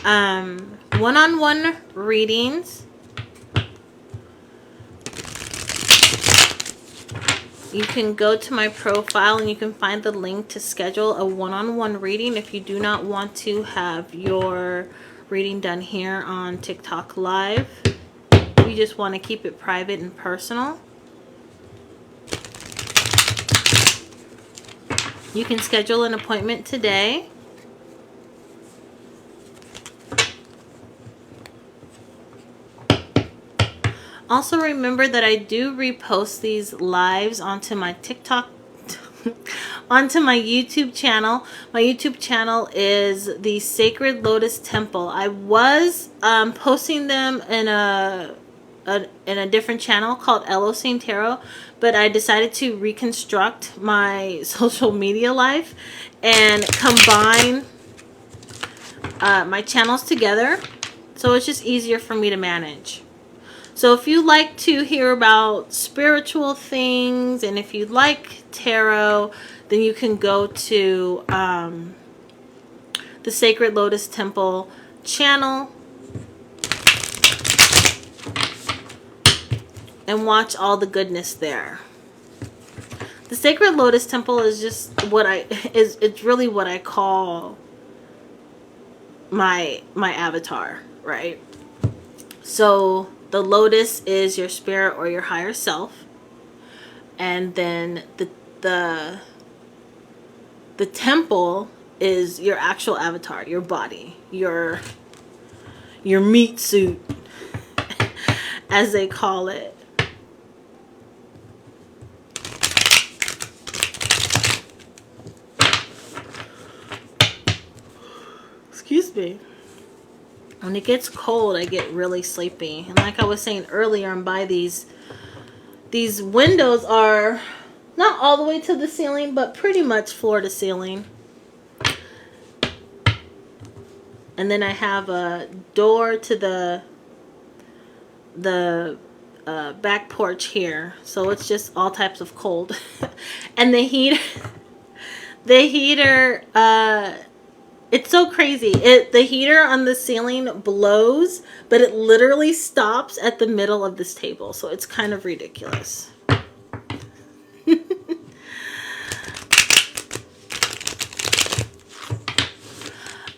one-on-one readings. You can go to my profile and you can find the link to schedule a one-on-one reading if you do not want to have your reading done here on TikTok Live. You just want to keep it private and personal. You can schedule an appointment today. Also remember that I do repost these lives onto my TikTok, onto my YouTube channel. My YouTube channel is the Sacred Lotus Temple. I was posting them in a different channel called Elohim Tarot, but I decided to reconstruct my social media life and combine my channels together, so it's just easier for me to manage. So if you like to hear about spiritual things and if you like tarot, then you can go to the Sacred Lotus Temple channel and watch all the goodness there. The Sacred Lotus Temple is just it's really what I call my avatar, right? So the lotus is your spirit or your higher self, and then the temple is your actual avatar, your body, your meat suit, as they call it. Excuse me. When it gets cold, I get really sleepy. And like I was saying earlier, I'm by these windows are not all the way to the ceiling, but pretty much floor to ceiling. And then I have a door to the back porch here. So it's just all types of cold. And the heater, it's so crazy. The heater on the ceiling blows, but it literally stops at the middle of this table. So it's kind of ridiculous.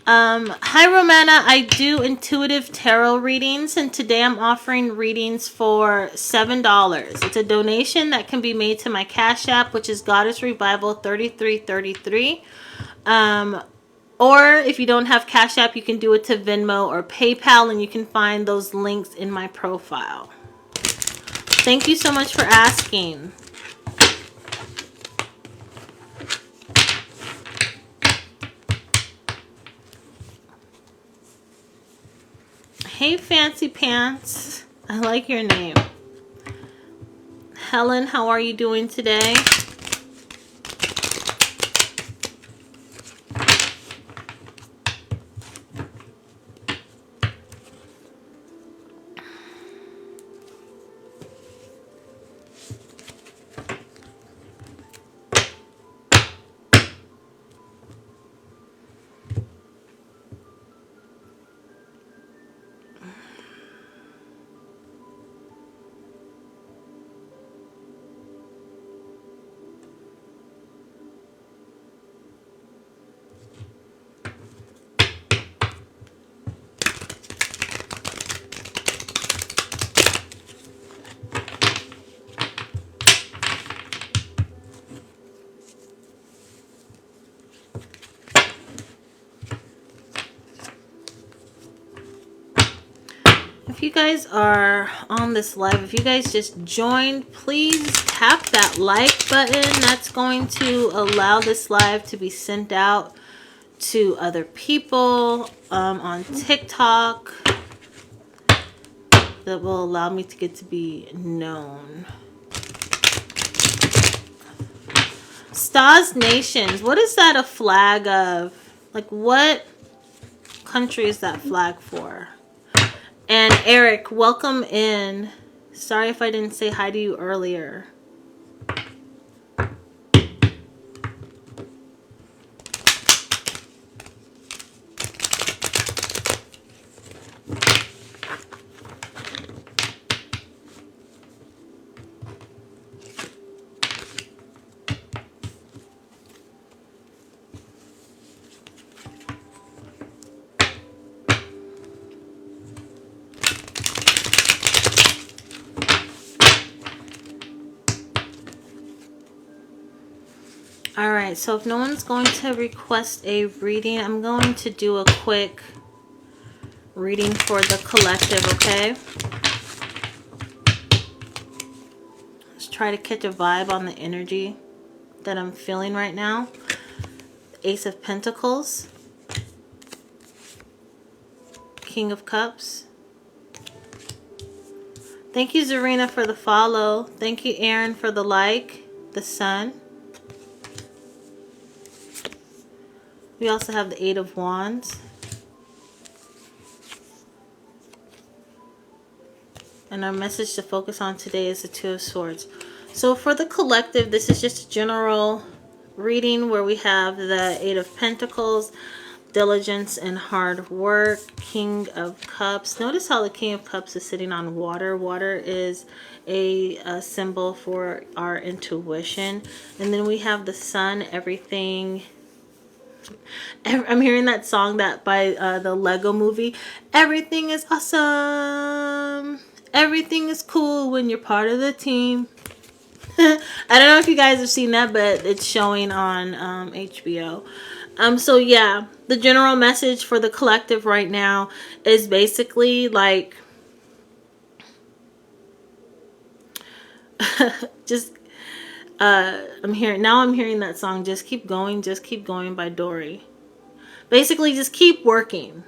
Hi Romana, I do intuitive tarot readings, and today I'm offering readings for $7. It's a donation that can be made to my Cash App, which is Goddess Revival 3333. Or if you don't have Cash App, you can do it to Venmo or PayPal, and you can find those links in my profile. Thank you so much for asking. Hey, Fancy Pants. I like your name. Helen, how are you doing today? If you guys are on this live, if you guys just joined, please tap that like button. That's going to allow this live to be sent out to other people on TikTok. That will allow me to get to be known. Stars Nations. What is that a flag of? Like, what country is that flag for? And Eric, welcome in. Sorry if I didn't say hi to you earlier. Alright, so if no one's going to request a reading, I'm going to do a quick reading for the collective, okay? Let's try to catch a vibe on the energy that I'm feeling right now. Ace of Pentacles. King of Cups. Thank you, Zarina, for the follow. Thank you, Aaron, for the like. The Sun. We also have the Eight of Wands. And our message to focus on today is the Two of Swords. So for the collective, this is just a general reading where we have the Eight of Pentacles, diligence and hard work. King of Cups. Notice how the King of Cups is sitting on water. Water is a symbol for our intuition. And then we have the Sun. Everything. I'm hearing that song that by the Lego movie. Everything is awesome. Everything is cool when you're part of the team. I don't know if you guys have seen that, but it's showing on HBO. So yeah, the general message for the collective right now is basically like just I'm hearing that song, Just Keep Going by Dory. Basically just keep working.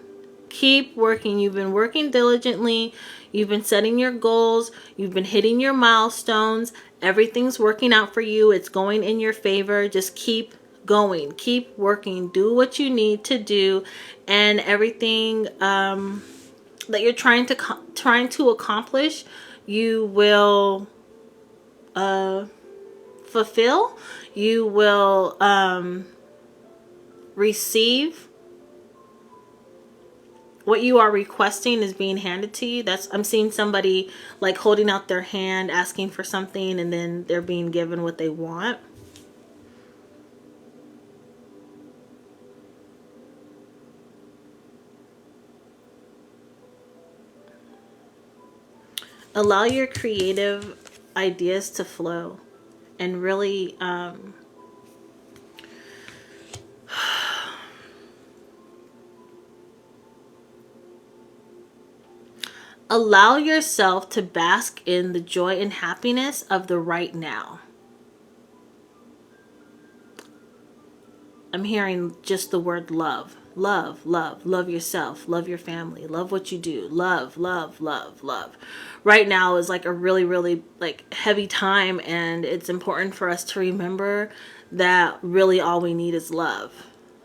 Keep working. You've been working diligently. You've been setting your goals. You've been hitting your milestones. Everything's working out for you. It's going in your favor. Just keep going. Keep working. Do what you need to do, and everything that you're trying to accomplish, you will fulfill. You will receive. What you are requesting is being handed to you. I'm seeing somebody like holding out their hand, asking for something, and then they're being given what they want. Allow your creative ideas to flow and really allow yourself to bask in the joy and happiness of the right now. I'm hearing just the word love. Love, love, love yourself, love your family, love what you do, love, love, love, love. Right now is like a really, really like heavy time, and it's important for us to remember that really all we need is love.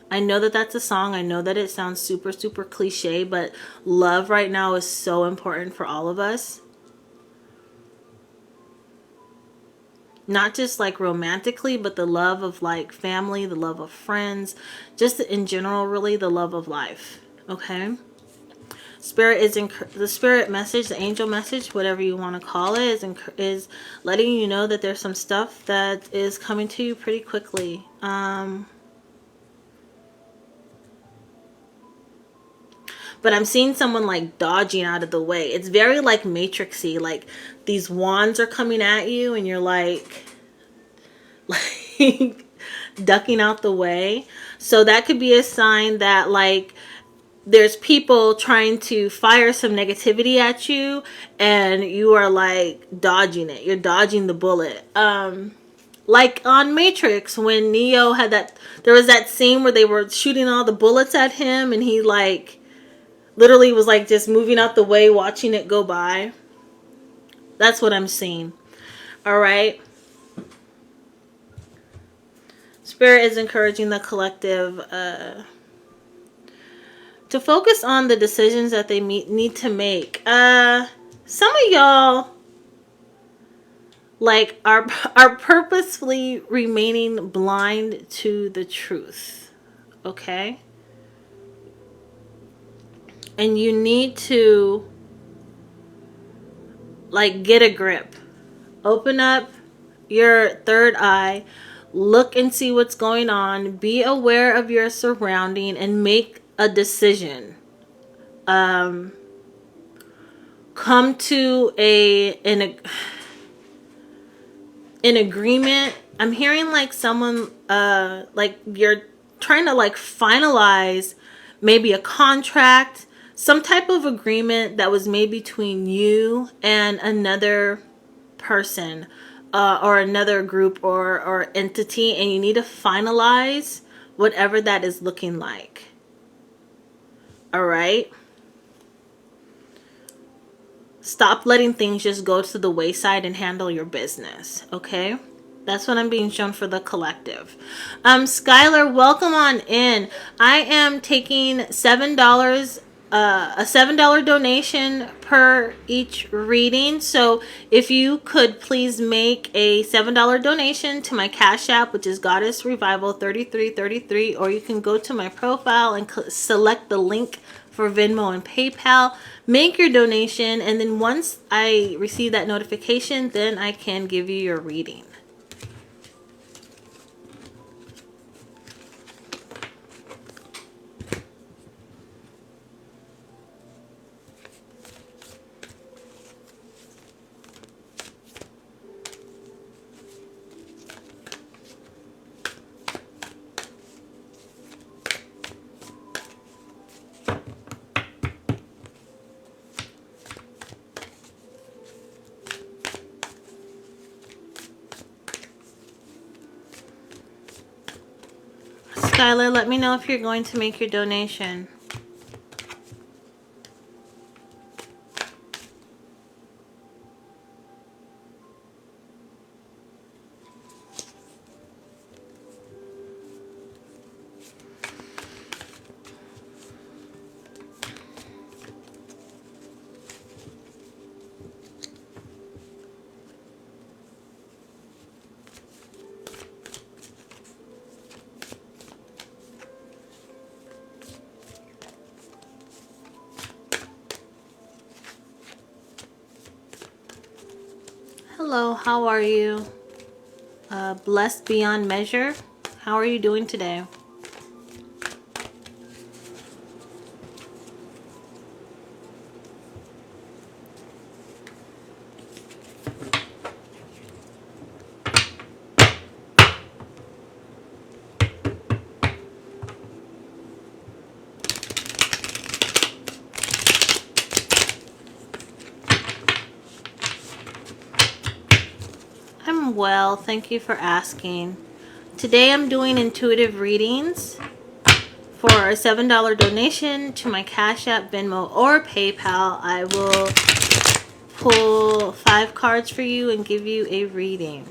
I know that that's a song. I know that it sounds super, super cliche, but love right now is so important for all of us. Not just like romantically, but the love of like family, the love of friends, just in general, really the love of life. Okay. Spirit is the spirit message, the angel message, whatever you want to call it, is letting you know that there's some stuff that is coming to you pretty quickly. But I'm seeing someone like dodging out of the way. It's very like Matrixy. Like these wands are coming at you and you're like ducking out the way. So that could be a sign that like there's people trying to fire some negativity at you and you are like dodging it. You're dodging the bullet. Like on Matrix when Neo had there was that scene where they were shooting all the bullets at him and he like literally was like just moving out the way, watching it go by. That's what I'm seeing. All right. Spirit is encouraging the collective to focus on the decisions that they need to make. Some of y'all like are purposefully remaining blind to the truth. Okay? And you need to like get a grip. Open up your third eye. Look and see what's going on. Be aware of your surrounding and make a decision. Come to an agreement. I'm hearing like someone like you're trying to like finalize maybe a contract, some type of agreement that was made between you and another person or another group or entity, and you need to finalize whatever that is looking like. All right? Stop letting things just go to the wayside and handle your business, okay? That's what I'm being shown for the collective. Skylar, welcome on in. I am taking $7 a $7 donation per each reading. So if you could please make a $7 donation to my Cash App, which is Goddess Revival 3333, or you can go to my profile and select the link for Venmo and PayPal. Make your donation, and then once I receive that notification, then I can give you your reading. Skylar, let me know if you're going to make your donation. Hello, how are you? Blessed beyond measure. How are you doing today? I'm well, thank you for asking. Today I'm doing intuitive readings. For a $7 donation to my Cash App, Venmo, or PayPal, I will pull 5 cards for you and give you a reading.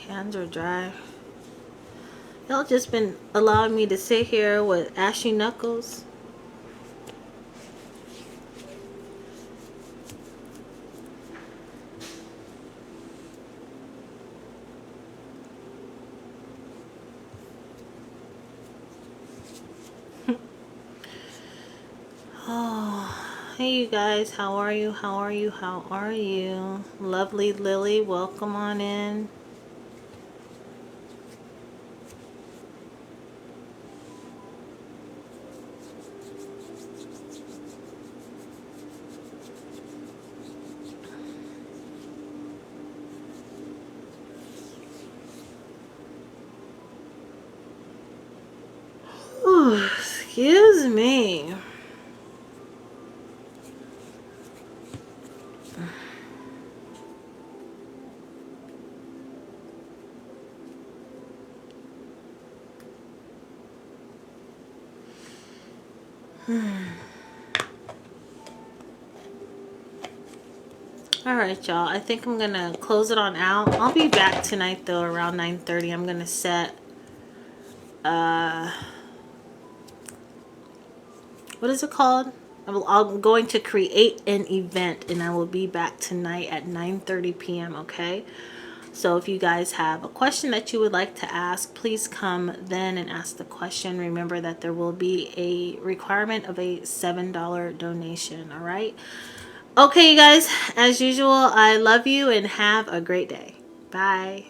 Hands are dry. Y'all just been allowing me to sit here with ashy knuckles. Oh, hey you guys, how are you? How are you? How are you? Lovely Lily, welcome on in. Ooh, excuse me. Alright, y'all. I think I'm going to close it on out. I'll be back tonight, though, around 9:30. I'm going to set... what is it called? I'm going to create an event, and I will be back tonight at 9:30 p.m., okay? So if you guys have a question that you would like to ask, please come then and ask the question. Remember that there will be a requirement of a $7 donation, all right? Okay, you guys, as usual, I love you and have a great day. Bye.